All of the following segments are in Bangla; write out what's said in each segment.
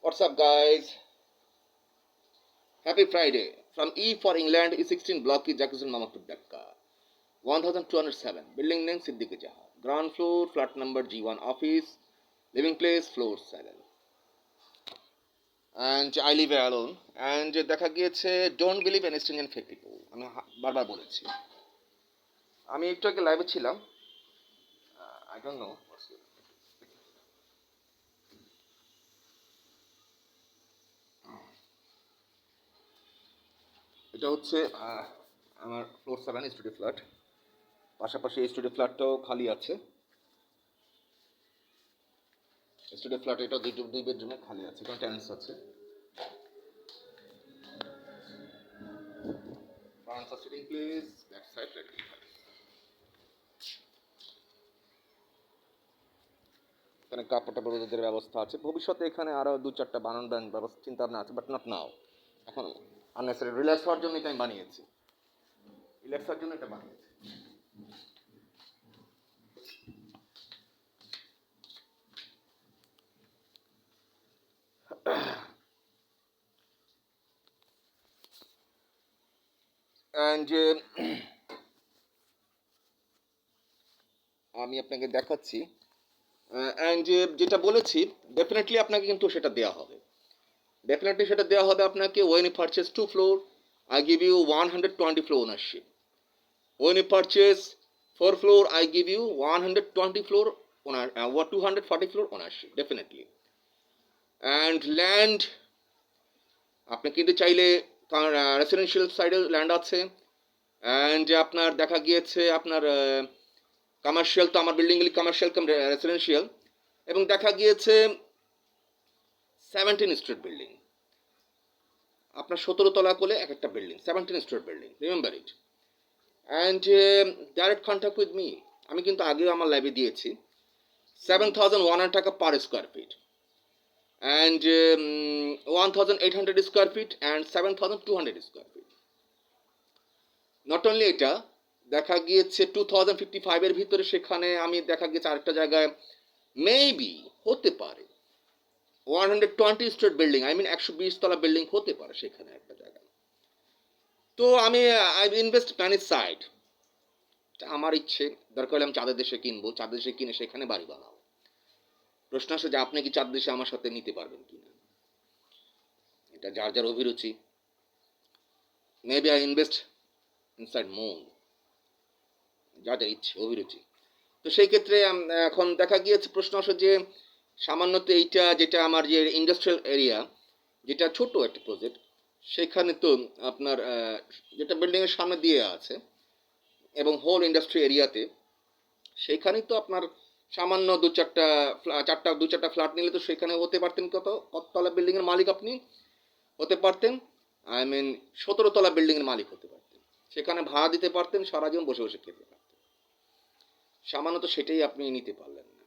What's up, guys? Happy Friday. From E for England, E16 block is Jackson Mamapur Dhaka. 1207. Building name Siddiqui Jaha. Ground floor, flat number G1 office. Living place, floor 7. And I live alone. And দেখা গিয়েছে don't believe in stringent fake people. আমি বারবার বলেছি। আমি একটু আগে লাইভে ছিলাম। I don't know. এটা হচ্ছে আমার ফ্লোর 7 স্টুডিও ফ্ল্যাট। পাশাপাশি এই স্টুডিও ফ্ল্যাটটাও খালি আছে। স্টুডিও ফ্ল্যাট এটা দুই বেডরুমে খালি আছে, কারণ টেন্যান্টস আছে। Front for sitting place, back side ready. এখানে কাপড় টাপড় রোদের ব্যবস্থা আছে। ভবিষ্যতে এখানে আরও 2-4টা বানানোর ব্যবস্থা চিন্তা ভাবনা আছে, বাট নট নাও। এখন আননেসারি রিল্যাক্স হওয়ার জন্য এটা আমি বানিয়েছি। রিল্যাক্স হওয়ার জন্য এটা বানিয়েছি। অ্যান্ড আমি আপনাকে দেখাচ্ছি। অ্যান্ড যেটা বলেছি ডেফিনেটলি আপনাকে কিন্তু সেটা দেওয়া হবে। ডেফিনেটলি সেটা দেওয়া হবে আপনাকে। When you purchase 2 floor, I give you 120 floor ownership. When you purchase 4 floor, I give you 120 floor owner, 240 floor ownership, definitely. And land, আপনি কিনতে চাইলে রেসিডেন্সিয়াল সাইডে ল্যান্ড আছে। অ্যান্ড আপনার দেখা গিয়েছে আপনার কমার্শিয়াল, তো আমার বিল্ডিংগুলি কমার্শিয়াল কাম রেসিডেন্সিয়াল, এবং দেখা গিয়েছে 17 স্ট্রিট বিল্ডিং। আপনার 17 তলা করে এক একটা building, 17 street building, remember it. And direct contact with me. আমি কিন্তু আগেও আমার লাইভে দিয়েছি 7,100 টাকা per square feet, and 1,800 square feet, and 7,200 square feet. Not only এটা, দেখা গিয়েছে 2055 এর ভিতরে সেখানে আমি দেখা গিয়েছে আরেকটা জায়গায় মেবি হতে পারে 120 স্ট্রিট বিল্ডিং, আই মিন 120 তলা বিল্ডিং হতে পারে সেখানে একটা জায়গায়। তো আমি আই ইনভেস্ট প্ল্যানেট সাইড। আমার ইচ্ছে, দরকার হলে আমি চাঁদের দেশে কিনবো, চাঁদের দেশে কিনে সেখানে বাড়ি বানাবো। প্রশ্ন আসে যে আপনি কি চাঁদের দেশে আমার সাথে নিতে পারবেন কিনা। এটা যার যার অভিরুচি। Maybe I invest inside moon, যার যার ইচ্ছে অভিরুচি। তো সেই ক্ষেত্রে এখন দেখা গিয়েছে প্রশ্ন আসে যে সামান্যত এইটা যেটা আমার যে ইন্ডাস্ট্রিয়াল এরিয়া, যেটা ছোট একটা প্রজেক্ট, সেখানে তো আপনার যেটা বিল্ডিংয়ের সামনে দিয়ে আছে এবং হোল ইন্ডাস্ট্রি এরিয়াতে, সেখানেই তো আপনার সামান্য দু চারটা ফ্ল্যাট নিলে তো সেখানে হতে পারতেন কততলা বিল্ডিংয়ের মালিক আপনি হতে পারতেন, আই মিন 17 তলা বিল্ডিংয়ের মালিক হতে পারতেন। সেখানে ভাড়া দিতে পারতেন, সারা জীবন বসে বসে খেতে পারতেন। সামান্য তো সেটাই আপনি নিতে পারলেন না,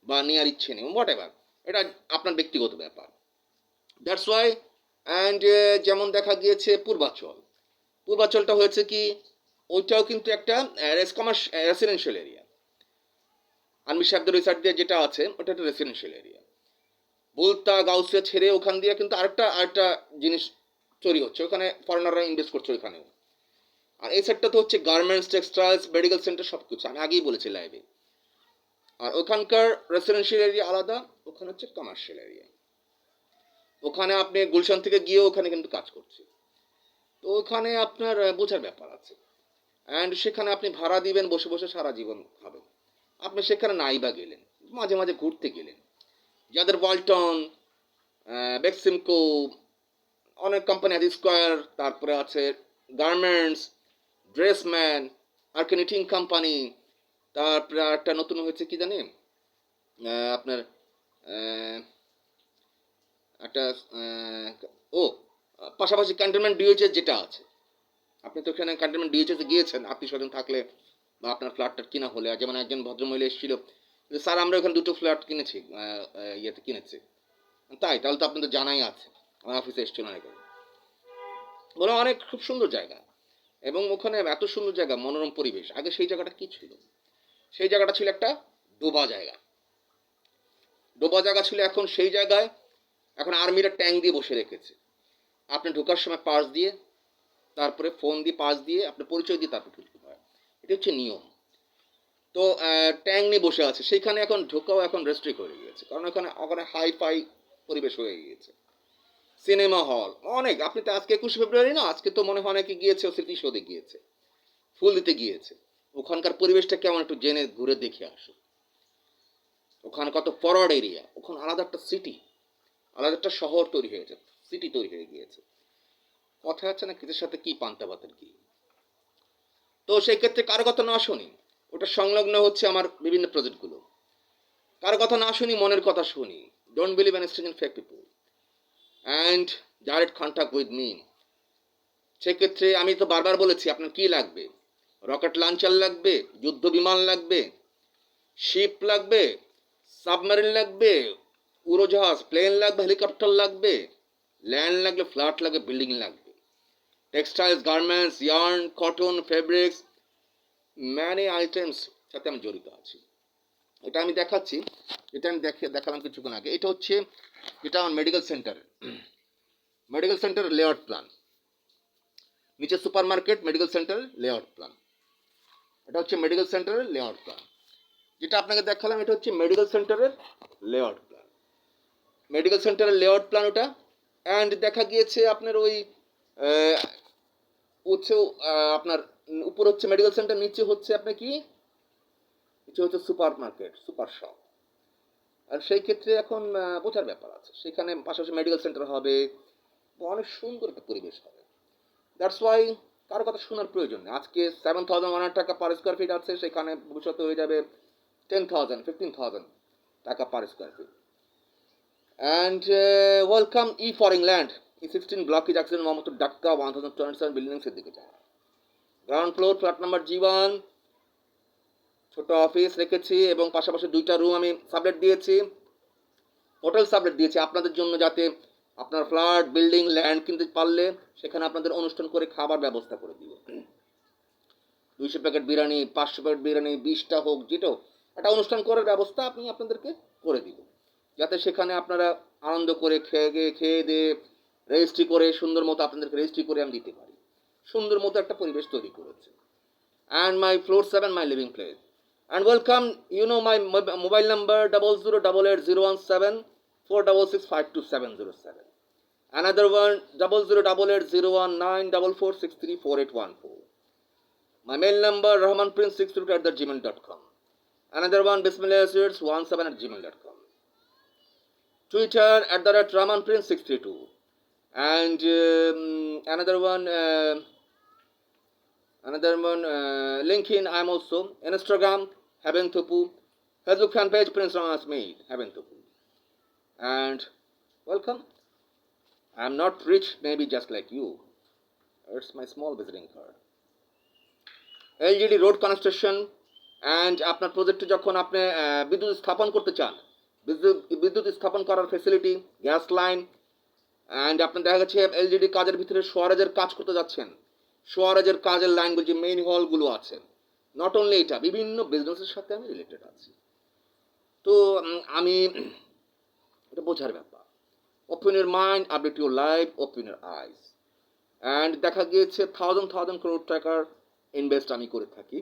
বা নেওয়ার ইচ্ছে নেই, হোয়াট এভার, এটা আপনার ব্যক্তিগত ব্যাপার। That's why. অ্যান্ড যেমন দেখা গিয়েছে পূর্বাচলটা হয়েছে কি, ওইটাও কিন্তু একটা রেসিডেন্সিয়াল এরিয়া। আনবির সাহেবদের ওই সাইড দিয়ে যেটা আছে ওটা একটা রেসিডেন্সিয়াল এরিয়া। বুলতা গাউসিয়া ছেড়ে ওখান দিয়ে কিন্তু আরেকটা জিনিস তৈরি হচ্ছে, ওখানে ফরেনাররা ইনভেস্ট করছে ওইখানেও। আর এই সাইডটা তো হচ্ছে গার্মেন্টস, টেক্সটাইলস, মেডিকেল সেন্টার, সব কিছু আমি আগেই বলেছি লাইভে। আর ওখানকার রেসিডেন্সিয়াল এরিয়া আলাদা, ওখানে হচ্ছে কমার্শিয়াল এরিয়া। ওখানে আপনি গুলশান থেকে গিয়েও ওখানে কিন্তু কাজ করছে। তো ওখানে আপনার বোঝার ব্যাপার আছে। অ্যান্ড সেখানে আপনি ভাড়া দিবেন, বসে বসে সারা জীবন খাবেন। আপনি সেখানে নাই বা গেলেন, মাঝে মাঝে ঘুরতে গেলেন। যাদের ওয়ালটন, বেক্সিমকো, অনেক কোম্পানি আছে, স্কোয়ার, তারপরে আছে গার্মেন্টস, ড্রেসম্যান, আর্কেনিটিং কোম্পানি, তারপরে একটা নতুন হয়েছে কি জানি আপনার একটা ও পাশাপাশি ক্যান্টনমেন্ট ডিওএইচএস যেটা আছে, আপনি তো এখানে ক্যান্টনমেন্ট ডিওএইচএসে গিয়েছেন আত্মীয় স্বজন থাকলে, বা আপনার ফ্ল্যাটটা কিনা হলে। যেমন একজন ভদ্রমহিলা এসেছিল, স্যার আমরা ওখানে 2টো ফ্ল্যাট কিনেছি, ইয়েতে কিনেছি। তাই তাহলে তো আপনার তো জানাই আছে, আমার অফিসে এসেছিল অনেক, বলে অনেক খুব সুন্দর জায়গা, এবং ওখানে এত সুন্দর জায়গা, মনোরম পরিবেশ। আগে সেই জায়গাটা কি ছিল, সেই জায়গাটা ছিল একটা ডোবা জায়গা ছিল। এখন সেই জায়গায় এখন আর্মিরা ট্যাঙ্ক দিয়ে বসে রেখেছে, আপনি ঢোকার সময় পাস দিয়ে, তারপরে ফোন দিয়ে পাস দিয়ে আপনার পরিচয় দিয়ে তারপর ঢুকতে হয়। এটা হচ্ছে নিয়ম। তো ট্যাঙ্ক নিয়ে বসে আছে, সেইখানে এখন ঢোকাও এখন রেস্ট্রিক্ট হয়ে গিয়েছে, কারণ ওখানে ওখানে হাই ফাই পরিবেশ হয়ে গিয়েছে। সিনেমা হল অনেক, আপনি তো আজকে 21 ফেব্রুয়ারি না, আজকে তো মনে হয় অনেকে গিয়েছে, স্মৃতি সৌধে গিয়েছে, ফুল দিতে গিয়েছে। ওখানকার পরিবেশটা কেমন একটু জেনে ঘুরে দেখে আসো। ওখানে কত ফরওয়ার্ড এরিয়া, ওখানে আলাদা একটা সিটি, আলাদা একটা শহর তৈরি হয়েছে, সিটি তৈরি হয়ে গিয়েছে। কথা হচ্ছে না কিসের সাথে কি পান্তা ভাতের কি। তো সেই ক্ষেত্রে কারো কথা না শুনি, ওটা সংলগ্ন হচ্ছে আমার বিভিন্ন প্রজেক্টগুলো। কারো কথা না শুনি, মনের কথা শুনি। Don't believe an strange fake people and direct contact with me. সেক্ষেত্রে আমি তো বারবার বলেছি আপনার কি লাগবে, রকেট লঞ্চার লাগবে, যুদ্ধ বিমান লাগবে, শিপ লাগবে, সাবমেরিন লাগবে, উড়োজাহাজ প্লেন লাগবে, হেলিকপ্টার লাগবে, ল্যান্ড লাগবে, ফ্ল্যাট লাগবে, বিল্ডিং লাগবে, textiles, garments, yarn, cotton, fabrics, many items সাথে আমি জড়িত আছি। এটা আমি দেখাচ্ছি, এটা আমি দেখালাম কিছুক্ষণ আগে। এটা হচ্ছে যেটা আমার মেডিকেল সেন্টারের লেআউট প্ল্যান, নিচে সুপার মার্কেট, মেডিকেল সেন্টারের লেআউট প্ল্যান। এটা হচ্ছে মেডিকেল সেন্টারের লেআউট প্ল্যান, যেটা আপনাকে দেখালাম। এটা হচ্ছে মেডিকেল সেন্টারের লেআউট প্ল্যান, মেডিকেল সেন্টারের লেআউট প্ল্যান ওটা। অ্যান্ড দেখা গিয়েছে আপনার ওই হচ্ছে আপনার উপর হচ্ছে মেডিকেল সেন্টার, নিচে হচ্ছে আপনার কি, নিচে হচ্ছে সুপার মার্কেট, সুপার শপ। আর সেই ক্ষেত্রে এখন বোঝার ব্যাপার আছে, সেখানে পাশাপাশি মেডিকেল সেন্টার হবে, অনেক সুন্দর একটা পরিবেশ হবে। দ্যাটস ওয়াই কারো কথা শোনার প্রয়োজন নেই। আজকে 7,100 টাকা পার স্কোয়ার ফিট আছে, সেখানে ভবিষ্যতে হয়ে যাবে 10,000, 15,000 টাকা per square feet. And welcome ই for England, E16 block is accident Mohammad Dhaka 1227 building Siddiqui জানা। Ground floor, flat number G1, ছোট অফিস রেখেছি এবং পাশাপাশি 2টা রুম আমি সাবলেট দিয়েছি, হোটেল সাবলেট দিয়েছি আপনাদের জন্য, যাতে আপনার ফ্ল্যাট, বিল্ডিং, ল্যান্ড কিনতে পারলে সেখানে আপনাদের অনুষ্ঠান করে খাবার ব্যবস্থা করে দিব। 200 প্যাকেট বিরিয়ানি, 500 প্যাকেট বিরিয়ানি, 20টা হোক, যেটাও একটা অনুষ্ঠান করার ব্যবস্থা আমি আপনাদেরকে করে দিব, যাতে সেখানে আপনারা আনন্দ করে খেয়ে দিয়ে রেজিস্ট্রি করে সুন্দর মতো আপনাদেরকে রেজিস্ট্রি করে আমি দিতে পারি। সুন্দর মতো একটা পরিবেশ তৈরি করেছে। And my floor 7, my living place. And welcome, you know my mobile number 00880174665277. Another one 0088019446344814. My mail number rahmanprince622@gmail.com. Another one bismillahs17@gmail.com. Twitter @rahmanprince632. And another one LinkedIn, I am also. Instagram Heaven Thupu. Facebook fan page Prince Rahman Asmid Heaven Thupu. And welcome. I am not rich, maybe just like you. It's my small visiting card. LGD road construction, and আপনার প্রজেক্টে যখন আপনি বিদ্যুৎ স্থাপন করতে চান, বিদ্যুৎ স্থাপন করার ফ্যাসিলিটি, গ্যাস লাইন, অ্যান্ড আপনার দেখা গেছে এলজিডি কাজের ভিতরে সোয়ারেজের কাজ করতে যাচ্ছেন, সোয়ারেজের কাজের লাইনগুলো, যে মেইন হলগুলো আছে, নট অনলি এটা, বিভিন্ন বিজনেসের সাথে আমি রিলেটেড আছি। তো আমি এটা বোঝার ব্যাপার। Open your mind, update your life, open your eyes. And দেখা গিয়েছে 1,000 crore টাকার ইনভেস্ট আমি করে থাকি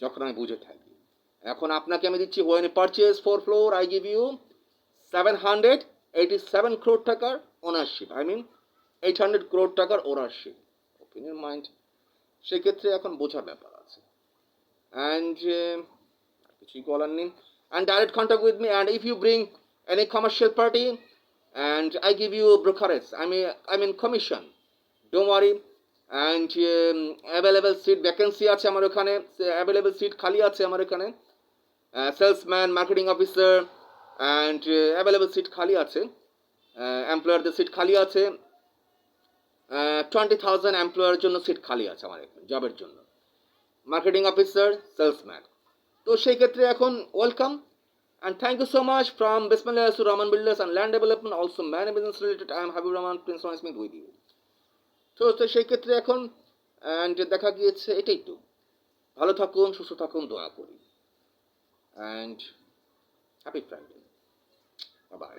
যখন আমি বুঝে থাকি। এখন আপনাকে আমি দিচ্ছি, when you purchase 4 floor, I give you 787 crore টাকার ওনারশিপ, I mean 800 crore টাকার ওনারশিপ। Open your mind. সেক্ষেত্রে এখন বোঝার ব্যাপার আছে। অ্যান্ড কিছুই বলার নেই। And direct contact with me, and if you bring any commercial party, and I give you brokerage, I mean commission, don't worry. And available seat vacancy আছে আমার ওখানে, অ্যাভেলেবেল সিট খালি আছে আমার এখানে, salesman, marketing officer, and available seat খালি আছে, এমপ্লয়ারদের সিট খালি আছে, 20,000 এমপ্লয়ারের জন্য সিট খালি আছে আমার এখানে জবের জন্য, মার্কেটিং অফিসার, সেলসম্যান। তো সেই ক্ষেত্রে এখন welcome, and thank you so much from Bismillah to Rahman Builders and Land Development, also many business related. I am Habib Rahman, Prince Rahman Smith with you. তো সেই ক্ষেত্রে এখন অ্যান্ড দেখা গিয়েছে এটাই তো। ভালো থাকুন, সুস্থ থাকুন, দোয়া করি। And happy Friday, bye bye.